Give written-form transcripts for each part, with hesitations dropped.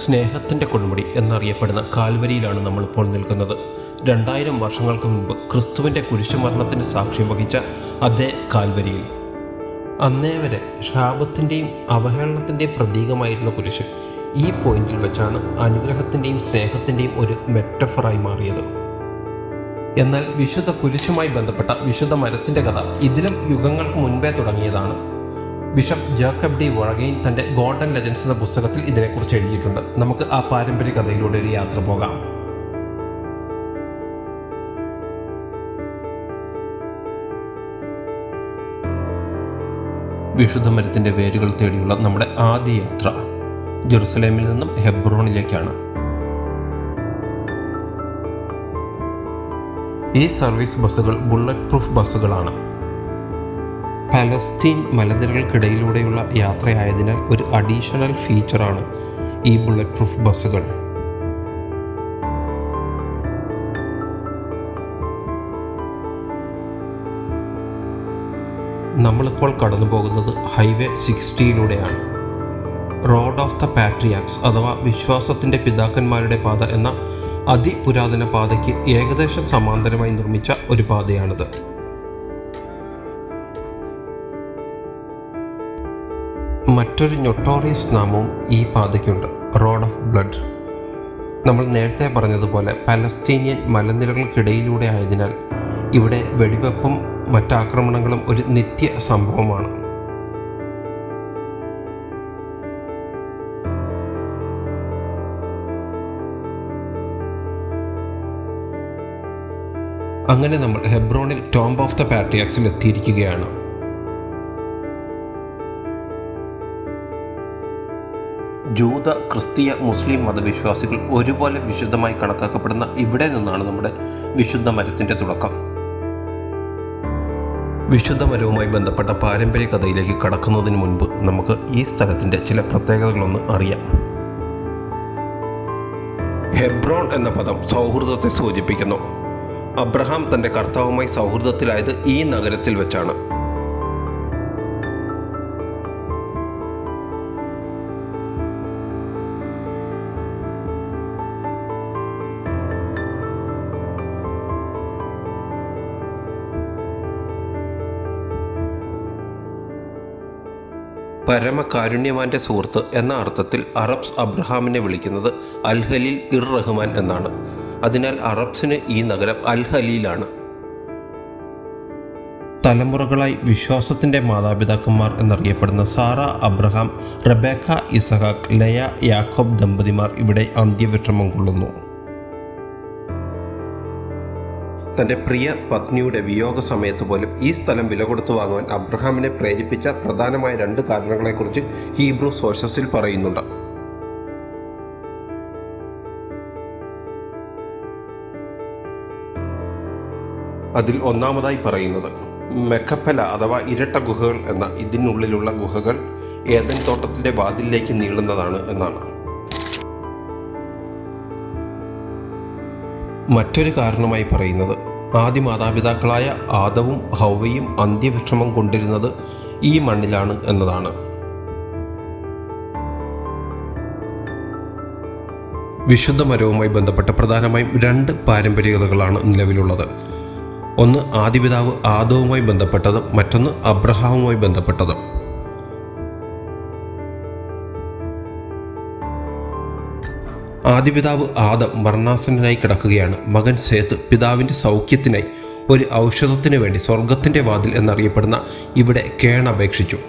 സ്നേഹത്തിൻ്റെ കൊടുമുടി എന്നറിയപ്പെടുന്ന കാൽവരിയിലാണ് നമ്മളിപ്പോൾ നിൽക്കുന്നത്. 2000 വർഷങ്ങൾക്ക് മുമ്പ് ക്രിസ്തുവിൻ്റെ കുരിശുമരണത്തിന് സാക്ഷ്യം വഹിച്ച അതേ കാൽവരിയിൽ അന്നേ വരെ ശാപത്തിൻ്റെയും അവഹേളനത്തിൻ്റെയും പ്രതീകമായിരുന്ന കുരിശ് ഈ പോയിന്റിൽ വെച്ചാണ് അനുഗ്രഹത്തിൻ്റെയും സ്നേഹത്തിൻ്റെയും ഒരു മെറ്റഫറായി മാറിയത്. എന്നാൽ വിശുദ്ധ കുരിശുമായി ബന്ധപ്പെട്ട വിശുദ്ധ മരത്തിൻ്റെ കഥ ഇതിലും യുഗങ്ങൾക്ക് മുൻപേ തുടങ്ങിയതാണ്. ബിഷപ്പ് ജാക്കബ് ഡി വഴഗൈൻ തൻ്റെ ഗോൾഡൻ ലെജൻഡ്സ് എന്ന പുസ്തകത്തിൽ ഇതിനെക്കുറിച്ച് എഴുതിയിട്ടുണ്ട്. നമുക്ക് ആ പാരമ്പര്യ കഥയിലൂടെ ഒരു യാത്ര പോകാം. വിശുദ്ധ മരത്തിൻ്റെ വേരുകൾ തേടിയുള്ള നമ്മുടെ ആദ്യ യാത്ര ജെറുസലേമിൽ നിന്നും ഹെബ്രോണിലേക്കാണ്. ഈ സർവീസ് ബസ്സുകൾ ബുള്ളറ്റ് പ്രൂഫ് ബസ്സുകളാണ്. പലസ്തീൻ മലനിരകൾക്കിടയിലൂടെയുള്ള യാത്രയായതിനാൽ ഒരു അഡീഷണൽ ഫീച്ചറാണ് ഈ ബുള്ളറ്റ് പ്രൂഫ് ബസ്സുകൾ. നമ്മളിപ്പോൾ കടന്നു പോകുന്നത് highway 60 road of the patriarchs അഥവാ വിശ്വാസത്തിൻ്റെ പിതാക്കന്മാരുടെ പാത എന്ന അതിപുരാതന പാതയ്ക്ക് ഏകദേശം സമാന്തരമായി നിർമ്മിച്ച ഒരു പാതയാണിത്. മറ്റൊരു നൊട്ടോറിയസ് നാമവും ഈ പാതയ്ക്കുണ്ട്, റോഡ് ഓഫ് ബ്ലഡ്. നമ്മൾ നേരത്തെ പറഞ്ഞതുപോലെ പലസ്തീനിയൻ മലനിരകൾക്കിടയിലൂടെ ആയതിനാൽ ഇവിടെ വെടിവെപ്പും മറ്റാക്രമണങ്ങളും ഒരു നിത്യ സംഭവമാണ്. അങ്ങനെ നമ്മൾ ഹെബ്രോണിൽ ടോംബ് ഓഫ് ദ പാട്രിയാക്സിൽ എത്തിയിരിക്കുകയാണ്. ജൂത, ക്രിസ്തീയ, മുസ്ലിം മതവിശ്വാസികൾ ഒരുപോലെ വിശുദ്ധമായി കണക്കാക്കപ്പെടുന്ന ഇവിടെ നിന്നാണ് നമ്മുടെ വിശുദ്ധ മരത്തിൻ്റെ തുടക്കം. വിശുദ്ധ മരവുമായി ബന്ധപ്പെട്ട പാരമ്പര്യ കഥയിലേക്ക് കടക്കുന്നതിന് മുൻപ് നമുക്ക് ഈ സ്ഥലത്തിൻ്റെ ചില പ്രത്യേകതകളൊന്ന് അറിയാം. ഹെബ്രോൺ എന്ന പദം സൗഹൃദത്തെ സൂചിപ്പിക്കുന്നു. അബ്രഹാം തൻ്റെ കർത്താവുമായി സൗഹൃദത്തിലായത് ഈ നഗരത്തിൽ വെച്ചാണ്. പരമകാരുണ്യവാന്റെ സുഹൃത്ത് എന്ന അർത്ഥത്തിൽ അറബ്സ് അബ്രഹാമിനെ വിളിക്കുന്നത് അൽ ഖലീൽ ഇർ റഹ്മാൻ എന്നാണ്. അതിനാൽ അറബ്സിന് ഈ നഗരം അൽ ഖലീലാണ്. തലമുറകളായി വിശ്വാസത്തിൻ്റെ മാതാപിതാക്കന്മാർ എന്നറിയപ്പെടുന്ന സാറ, അബ്രഹാം, റബേക്ക, ഇസഹാക്ക്, ലയ, യാക്കോബ് ദമ്പതിമാർ ഇവിടെ അന്ത്യവിശ്രമം കൊള്ളുന്നു. തൻ്റെ പ്രിയ പത്നിയുടെ വിയോഗ സമയത്ത് പോലും ഈ സ്ഥലം വില കൊടുത്തു വാങ്ങുവാൻ അബ്രഹാമിനെ പ്രേരിപ്പിച്ച പ്രധാനമായ 2 കാരണങ്ങളെക്കുറിച്ച് ഹീബ്രു സോഴ്സസിൽ പറയുന്നുണ്ട്. അതിൽ ഒന്നാമതായി പറയുന്നത് മെക്കപ്പല അഥവാ ഇരട്ട ഗുഹകൾ എന്ന ഇതിനുള്ളിലുള്ള ഗുഹകൾ ഏദൻ തോട്ടത്തിൻ്റെ വാതിലിലേക്ക് നീളുന്നതാണ് എന്നാണ്. മറ്റൊരു കാരണമായി പറയുന്നത് ആദ്യ മാതാപിതാക്കളായ ആദവും ഹൗവയും അന്ത്യവിശ്രമം കൊണ്ടിരുന്നത് ഈ മണ്ണിലാണ് എന്നതാണ്. വിശുദ്ധ മരവുമായി ബന്ധപ്പെട്ട പ്രധാനമായും 2 പാരമ്പര്യകഥകളാണ് നിലവിലുള്ളത്. ഒന്ന് ആദിപിതാവ് ആദവുമായി ബന്ധപ്പെട്ടതും മറ്റൊന്ന് അബ്രഹാമുമായി ബന്ധപ്പെട്ടതും. ആദിപിതാവ് ആദം മരണാസന്നനായി കിടക്കുകയാണ്. മകൻ സേത്ത് പിതാവിൻ്റെ സൗഖ്യത്തിനായി ഒരു ഔഷധത്തിനു വേണ്ടി സ്വർഗത്തിൻ്റെ വാതിൽ എന്നറിയപ്പെടുന്ന ഇവിടെ കേണപേക്ഷിച്ചു.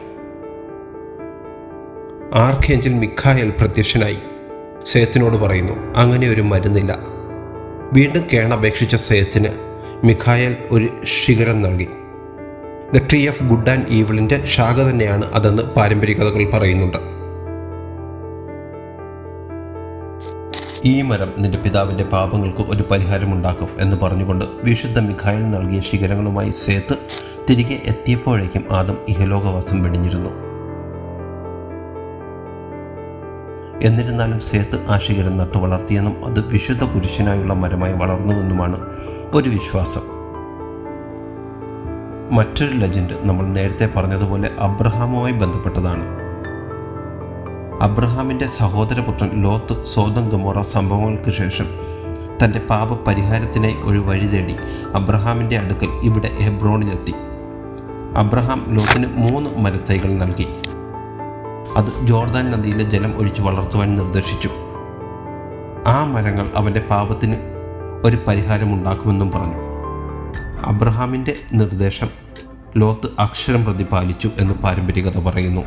ആർക്കേഞ്ചൽ മിഖായേൽ പ്രത്യക്ഷനായി സേത്തിനോട് പറയുന്നു, അങ്ങനെ ഒരു മരുന്നില്ല. വീണ്ടും കേണപേക്ഷിച്ച സേത്തിന് മിഖായേൽ ഒരു ശിഖരം നൽകി. The tree of good and ഈവിളിൻ്റെ ശാഖ തന്നെയാണ് അതെന്ന് പാരമ്പര്യ കഥകൾ പറയുന്നുണ്ട്. ഈ മരം നിന്റെ പിതാവിൻ്റെ പാപങ്ങൾക്ക് ഒരു പരിഹാരമുണ്ടാക്കും എന്ന് പറഞ്ഞുകൊണ്ട് വിശുദ്ധ മിഖായേൽ നൽകിയ ശിഖരങ്ങളുമായി സേത്ത് തിരികെ എത്തിയപ്പോഴേക്കും ആദം ഇഹലോകവാസം വെടിഞ്ഞിരുന്നു. എന്നിരുന്നാലും സേത്ത് ആ ശിഖരം നട്ടു വളർത്തിയെന്നും അത് വിശുദ്ധ കുരിശിനായുള്ള മരമായി വളർന്നുവെന്നുമാണ് ഒരു വിശ്വാസം. മറ്റൊരു ലെജൻഡ് നമ്മൾ നേരത്തെ പറഞ്ഞതുപോലെ അബ്രഹാമുമായി ബന്ധപ്പെട്ടതാണ്. അബ്രഹാമിൻ്റെ സഹോദരപുത്രൻ ലോത്ത് സോദം ഗൊമോറ സംഭവങ്ങൾക്ക് ശേഷം തൻ്റെ പാപപരിഹാരത്തിനായി ഒരു വഴി തേടി അബ്രഹാമിൻ്റെ അടുക്കൽ ഇവിടെ ഹെബ്രോണിലെത്തി. അബ്രഹാം ലോത്തിന് 3 മരത്തൈകൾ നൽകി. അത് ജോർദാൻ നദിയിലെ ജലം ഒഴിച്ച് വളർത്തുവാൻ നിർദ്ദേശിച്ചു. ആ മരങ്ങൾ അവൻ്റെ പാപത്തിന് ഒരു പരിഹാരമുണ്ടാക്കുമെന്നും പറഞ്ഞു. അബ്രഹാമിൻ്റെ നിർദ്ദേശം ലോത്ത് അക്ഷരം പ്രതി പാലിച്ചു എന്ന് പാരമ്പര്യകഥ പറയുന്നു.